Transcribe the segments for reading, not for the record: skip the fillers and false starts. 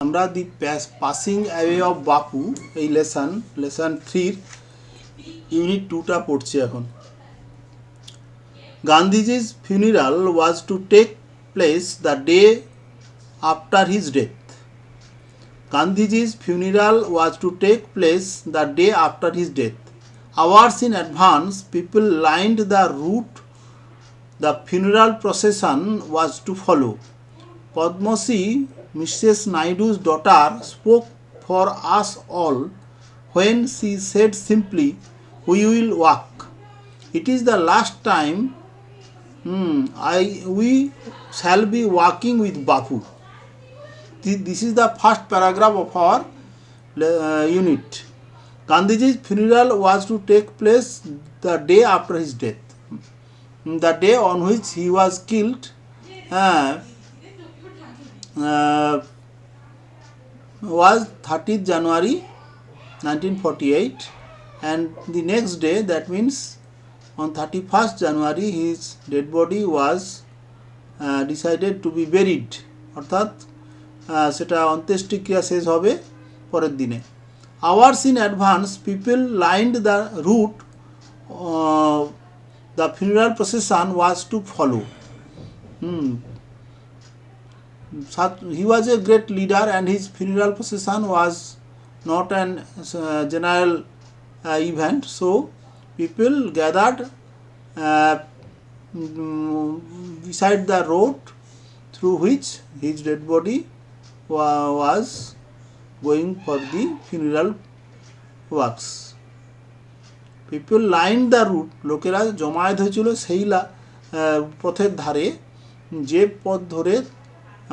আমরা দি passing away of বাপু এই lesson 3 unit 2টা পড়ছি এখন। গান্ধীজি's funeral was to take place the day after his death. Gandhiji's funeral was to take place the day after his death. Hours in advance, people lined the route the funeral procession was to follow. Padmosi, Mrs. Naidu's daughter, spoke for us all when she said simply, "We will walk. It is the last time we shall be walking with Bapu." This is the first paragraph of our unit. Gandhiji's funeral was to take place the day after his death. The day on which he was killed was 30th January 1948, and the next day, that means on 31st January, his dead body was decided to be buried. অর্থাৎ সেটা অন্ত্যেষ্টিক্রিয়া শেষ হবে পরের দিনে। Hours in advance, people lined the route the funeral procession was to follow. He was a great leader, and his funeral procession was not an general event, so people gathered beside the road through which his dead body was going for the funeral works. People lined the route, লোকেরা জমায়েত হয়েছিল সেই পথের ধারে যে পথ ধরে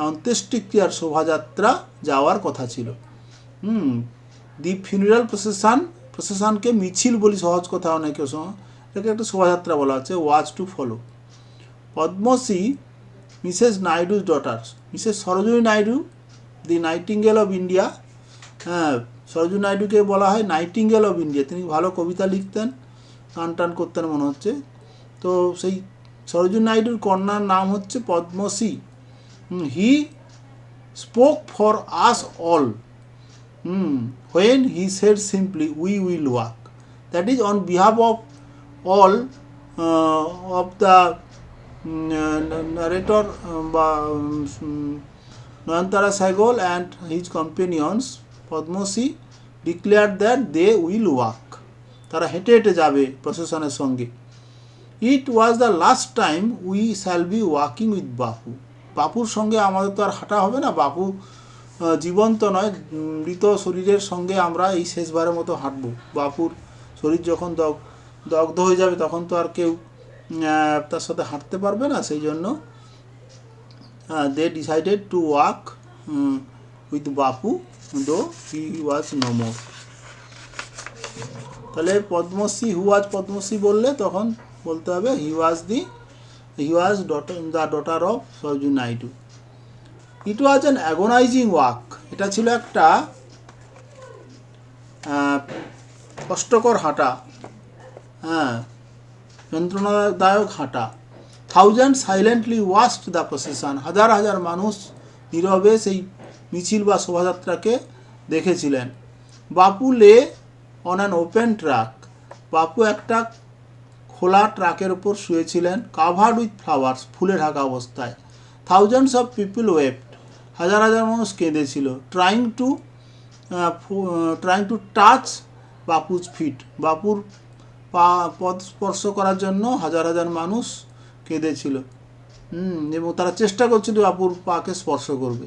অন্ত্যেষ্টিক্রিয়ার শোভাযাত্রা যাওয়ার কথা ছিল। দি ফিউনারাল প্রসেশনকে মিছিল বলি সহজ কথা, অনেকের সময় এটাকে একটা শোভাযাত্রা বলা হচ্ছে। Was to follow. Padma Shri, Mrs Naidu's daughter, Mrs Sarojini Naidu, the nightingale of India. Sarojini নাইডুকে বলা হয় নাইটিঙ্গেল অফ ইন্ডিয়া। তিনি ভালো কবিতা লিখতেন, গান টান করতেন মনে হচ্ছে। তো সেই সরোজিনী নাইডুর কন্যার নাম হচ্ছে Padmashri. He spoke for us all when he said simply, "We will walk." That is on behalf of all of the narrator Nayantara Sehgal and his companions. Padmosi declared that they will walk. তারা হেঁটে হেঁটে যাবে প্রসেশনের সঙ্গে। It was the last time we shall be walking with Bapu. বাপুর সঙ্গে আমাদের তো আর হাঁটা হবে না। বাপু জীবন্ত নয়, মৃত শরীরের সঙ্গে আমরা এই শেষবারের মতো হাঁটবো। বাপুর শরীর যখন দগ্ধ হয়ে যাবে তখন তো আর কেউ তার সাথে হাঁটতে পারবে না। সেই জন্য they decided to walk with Bapu দো হি ওয়াজ নো মোর। তাহলে পদ্মশ্রী, হু ওয়াজ পদ্মশ্রী বললে তখন বলতে হবে হি ওয়াজ the daughter of Sarojini Naidu. It was an agonizing walk. এটা ছিল একটা কষ্টকর হাঁটা, যন্ত্রণাদায়ক হাঁটা। Thousand silently watched the procession. হাজার হাজার মানুষ নীরবে সেই মিছিল বা শোভাযাত্রাকে দেখেছিলেন। বাপু lay on an open truck. বাপু একটা খোলা ট্রাকের ওপর শুয়েছিলেন, কাভার্ড উইথ ফ্লাওয়ার্স, ফুলে ঢাকা অবস্থায়। Thousands of people wept. হাজার হাজার মানুষ কেঁদেছিল। Trying to touch Bapu's feet. বাপুর পদ স্পর্শ করার জন্য হাজার হাজার মানুষ কেঁদেছিল এবং তারা চেষ্টা করছিল বাপুর পাকে স্পর্শ করবে।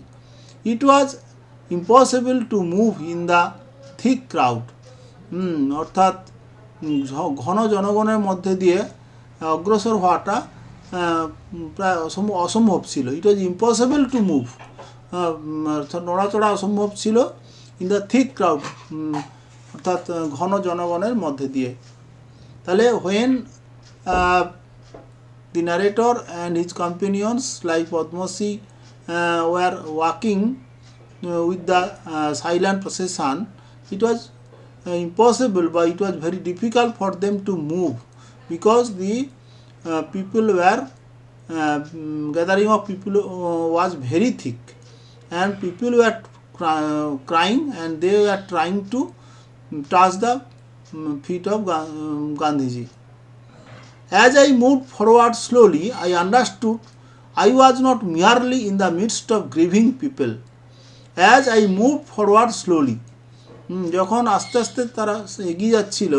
It was impossible to move in the thick crowd. অর্থাৎ ঘন জনগণের মধ্যে দিয়ে অগ্রসর হওয়াটা প্রায় অসম্ভব ছিল। ইট ওয়াজ ইম্পসিবল টু মুভ, নড়াচড়া অসম্ভব ছিল। ইন দ্য থিক ক্রাউড অর্থাৎ ঘন জনগণের মধ্যে দিয়ে। তাহলে when the narrator and his companions like Padmashri were walking with the silent procession, it was impossible, but it was very difficult for them to move because the people were gathering of people was very thick, and people were crying, and they were trying to touch the feet of Gandhiji. As I moved forward slowly, I understood I was not merely in the midst of grieving people. As I moved forward slowly, যখন আস্তে আস্তে তারা এগিয়ে যাচ্ছিল,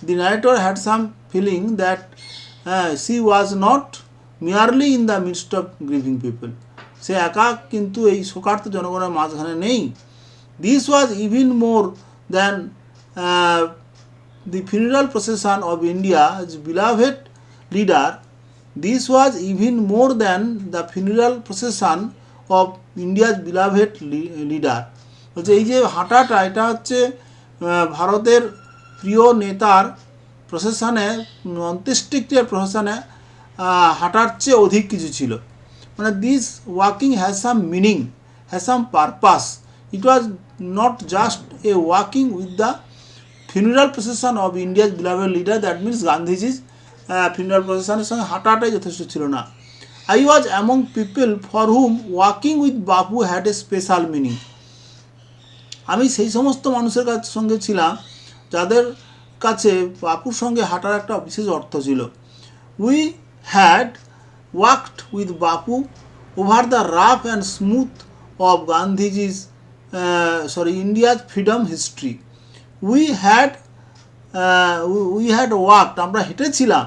the narrator had some feeling that she was not merely in the midst of grieving people. সে একা কিন্তু এই শোকার্ত জনগণের মাঝখানে নেই. This was even more than the funeral procession of India's beloved leader. This was even more than the funeral procession of India's beloved leader. বলছে এই যে হাঁটাটা, এটা হচ্ছে ভারতের প্রিয় নেতার প্রসেশনে, অন্ত্যেষ্টিক্রিয়ার প্রসেশনে হাঁটার চেয়ে অধিক কিছু ছিল. মানে this walking has some meaning, has some purpose. It was not just a walking with the funeral procession of India's beloved leader. That means Gandhiji's funeral procession সঙ্গে হাঁটাটাই যথেষ্ট ছিল না. I was among people for whom walking with Bapu had a special meaning. আমি সেই সমস্ত মানুষের সঙ্গে ছিলাম যাদের কাছে বাপুর সঙ্গে হাঁটার একটা বিশেষ অর্থ ছিল. We had walked with Bapu over the rough and smooth of Gandhiji's India's freedom history. We had walked, আমরা হেঁটেছিলাম,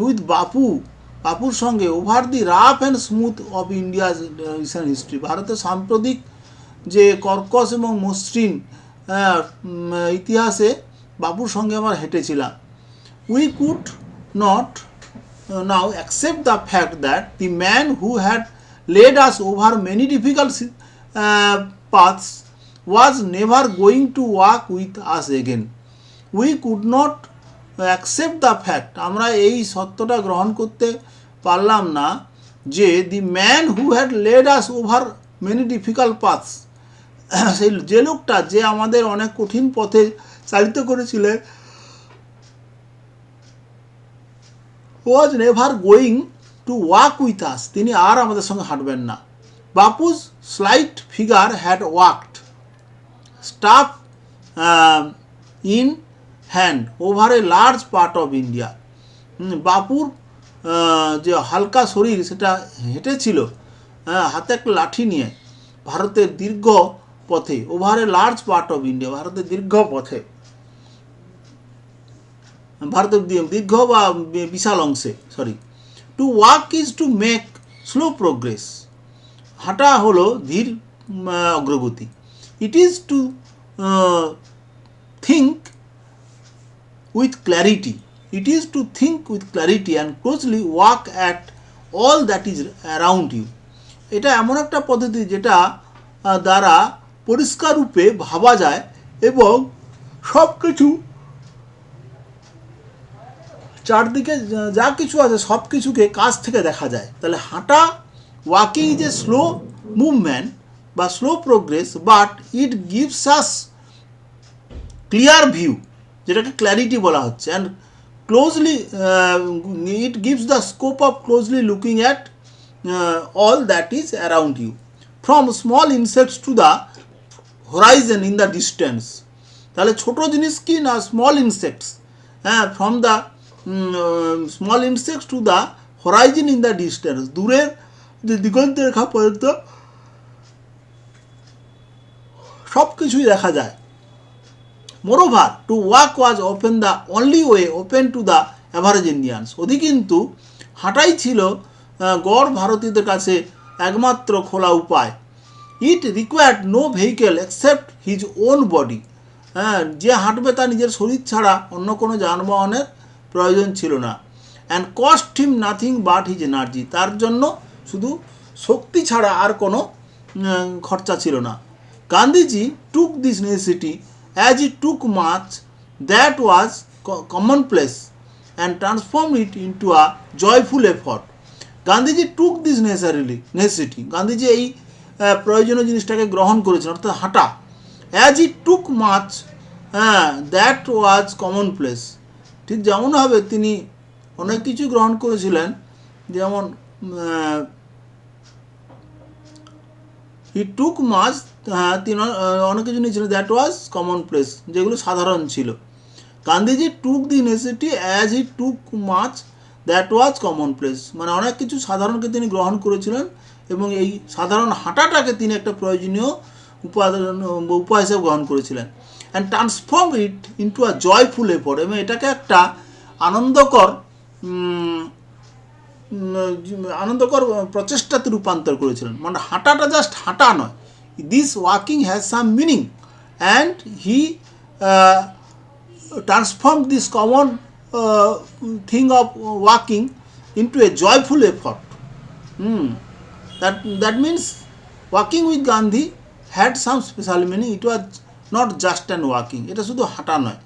উইথ বাপুর সঙ্গে over the rough and smooth of India's recent history. ভারতের সাম্প্রতিক যে কর্কশ এবং মসৃণ ইতিহাসে বাপুর সঙ্গে আমরা হেঁটেছিলাম. We could not now accept the fact that the man who had led us over many difficult paths was never going to walk with us again. We could not accept the fact, আমরা এই সত্যটা গ্রহণ করতে পারলাম না যে the man who had led us over many difficult paths, সেই যে লোকটা যে আমাদের অনেক কঠিন পথে চালিত করেছিলেন, was never going to walk with us, তিনি আর আমাদের সঙ্গে হাঁটবেন না. Bapu's slight figure had walked staff in hand over a large part of India. বাপুর যে হালকা শরীর সেটা হেঁটেছিল হাতে একটা লাঠি নিয়ে ভারতের দীর্ঘ পথে, over a large part of India, ভারতের দীর্ঘ পথে, ভারতের দীর্ঘ বা বিশাল অংশে. To walk is to make slow progress. হাঁটা হলো ধীর অগ্রগতি. It is to think with clarity. It is to think with clarity and closely walk at all that is around you. এটা এমন একটা পদ্ধতি যেটা দ্বারা পরিষ্কার রূপে ভাবা যায় এবং সব কিছু চারদিকে যা কিছু আছে সব কিছুকে কাছ থেকে দেখা যায়. তাহলে হাঁটা, walking is a slow movement বা slow progress, but it gives us clear view, যেটাকে ক্ল্যারিটি বলা হচ্ছে, and closely it gives the scope of closely looking at all that is around you, from small insects to the horizon in the distance. তাহলে ছোটো জিনিস কি না, small insects, from the small insects to the horizon in the distance, দূরের যে দিগন্ত রেখা পর্যন্ত সব কিছুই দেখা যায়. Moreover to walk was open the only way open to the average Indians. কিন্তু হাঁটাই ছিল গড় ভারতীয়দের কাছে একমাত্র খোলা উপায়. It required no vehicle except his own body. যে হাঁটবে তার নিজের শরীর ছাড়া অন্য কোনো যানবাহনের প্রয়োজন ছিল না. And cost him nothing but his energy. তার জন্য শুধু শক্তি ছাড়া আর কোনো খরচা ছিল না. Gandhiji took this necessity as he took much that was commonplace and transformed it into a joyful effort. Gandhiji took this necessity. Gandhiji এই প্রয়োজনীয় জিনিসটাকে গ্রহণ করেছেন, অর্থাৎ হাঁটা. as he took much that was commonplace. ঠিক যেমনভাবে তিনি অনেক কিছু গ্রহণ করেছিলেন, যেমন হি টুক মাছ, হ্যাঁ তিনি অনেক কিছু নিয়েছিলেন, দ্যাট ওয়াজ কমন প্লেস, যেগুলো সাধারণ ছিল। Gandhiji took the necessity as he took much that was commonplace, মানে অনেক কিছু সাধারণকে তিনি গ্রহণ করেছিলেন এবং এই সাধারণ হাঁটাটাকে তিনি একটা প্রয়োজনীয় উপায় হিসেবে গ্রহণ করেছিলেন। And transform it into a joyful effort, এবং এটাকে একটা আনন্দকর আনন্দকর প্রচেষ্টাতে রূপান্তর করেছিলেন। মানে হাঁটাটা জাস্ট হাঁটা নয়, this walking has some meaning and he transformed this common thing of walking into a joyful effort. That means walking with Gandhi had some special meaning. It was not just an walking. এটা শুধু হাঁটা নয়,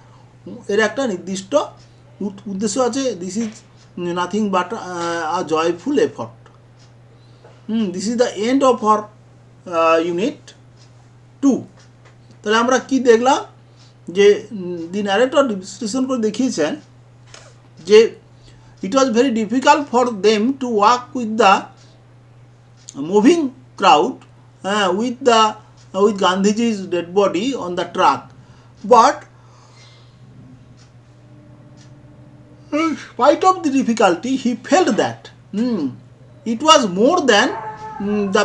এর একটা নির্দিষ্ট উদ্দেশ্য আছে। This is nothing but a joyful effort. This is the end of our unit 2। তাহলে আমরা কি দেখলাম, যে দি ন্যারেটর বিশ্লেষণ করে দেখিয়েছেন যে it was very difficult for them to walk with the moving crowd, with Gandhiji's dead body on the truck, but in spite of the difficulty he felt that it was more than the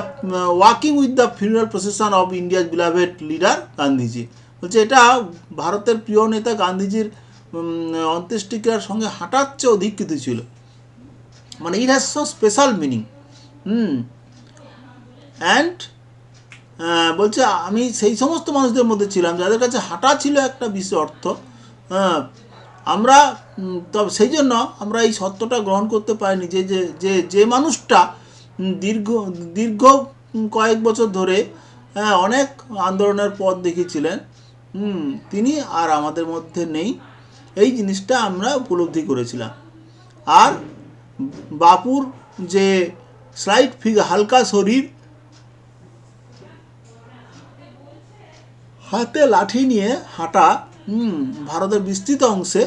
walking with the funeral procession of India's beloved leader Gandhiji। বলছে এটা ভারতের প্রিয় নেতা গান্ধীজির অন্ত্যেষ্টিক্রিয়ার সঙ্গে হাঁটার চেয়ে অধিক কিছু ছিল, মানে it has some special meaning. And বলছে আমি সেই সমস্ত মানুষদের মধ্যে ছিলাম যাদের কাছে হাঁটা ছিল একটা বিশেষ অর্থ। আমরা তবে সেই জন্য আমরা এই সত্যটা গ্রহণ করতে পারিনি যে যে যে মানুষটা দীর্ঘ কয়েক বছর ধরে অনেক আন্দোলনের পথ দেখিয়েছিলেন, তিনি আর আমাদের মধ্যে নেই, এই জিনিসটা আমরা উপলব্ধি করেছিলাম। আর বাপুর যে স্লাইট ফিগার, হালকা শরীর, হাতে লাঠি নিয়ে হাঁটা ভারতের বিস্তৃত অংশে,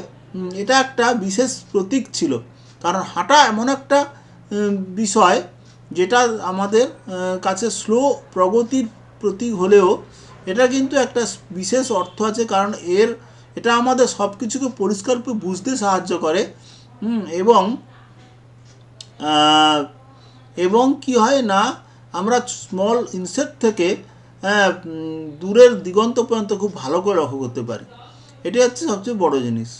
এটা একটা বিশেষ প্রতীক ছিল। কারণ হাঁটা এমন একটা বিষয় যেটা আমাদের কাছে স্লো প্রগতির প্রতীক হলেও এটা কিন্তু একটা বিশেষ অর্থ আছে, কারণ এটা আমাদের সব কিছুকে পরিষ্কারভাবে বুঝতে সাহায্য করে। এবং কি হয় না, আমরা স্মল ইনসেক্ট থেকে দূরের দিগন্ত পর্যন্ত খুব ভালো করে লক্ষ্য করতে পারি। এটাই হচ্ছে সবচেয়ে বড় জিনিস।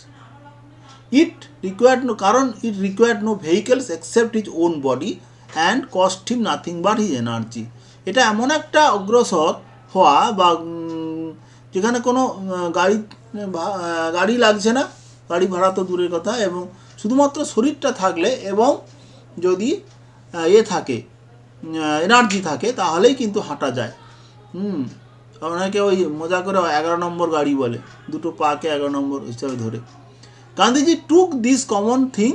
It required no vehicles except his own body and cost him nothing but his energy. এটা এমন একটা অগ্রসর হওয়া বা যেখানে কোনো গাড়ি লাগছে না, গাড়ি ভাড়া তো দূরের কথা, এবং শুধুমাত্র শরীরটা থাকলে এবং যদি থাকে এনার্জি থাকে তাহলেই কিন্তু হাঁটা যায়। অনেকে ওই মজা করে 11 নম্বর গাড়ি বলে, দুটো পাকে 11 নম্বর হিসাবে ধরে। Gandhiji took this common thing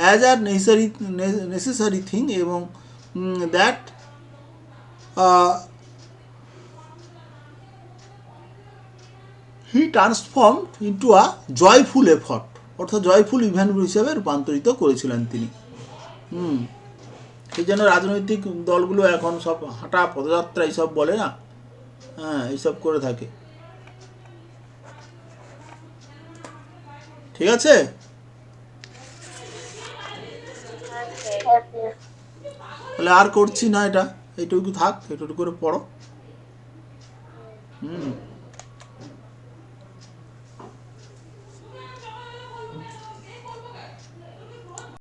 as a necessary thing, এবং that he transform into a joyful effort, অর্থাৎ জয়ফুল ইভেন্ট হিসেবে রূপান্তরিত করেছিলেন তিনি। এই জন্য রাজনৈতিক দলগুলো এখন সব হাঁটা, পদযাত্রা এইসব বলে না, এইসব করে থাকে। ঠিক আছে, তাহলে আর করছি না, এইটুকু থাক, এইটুকু করে পড়ো।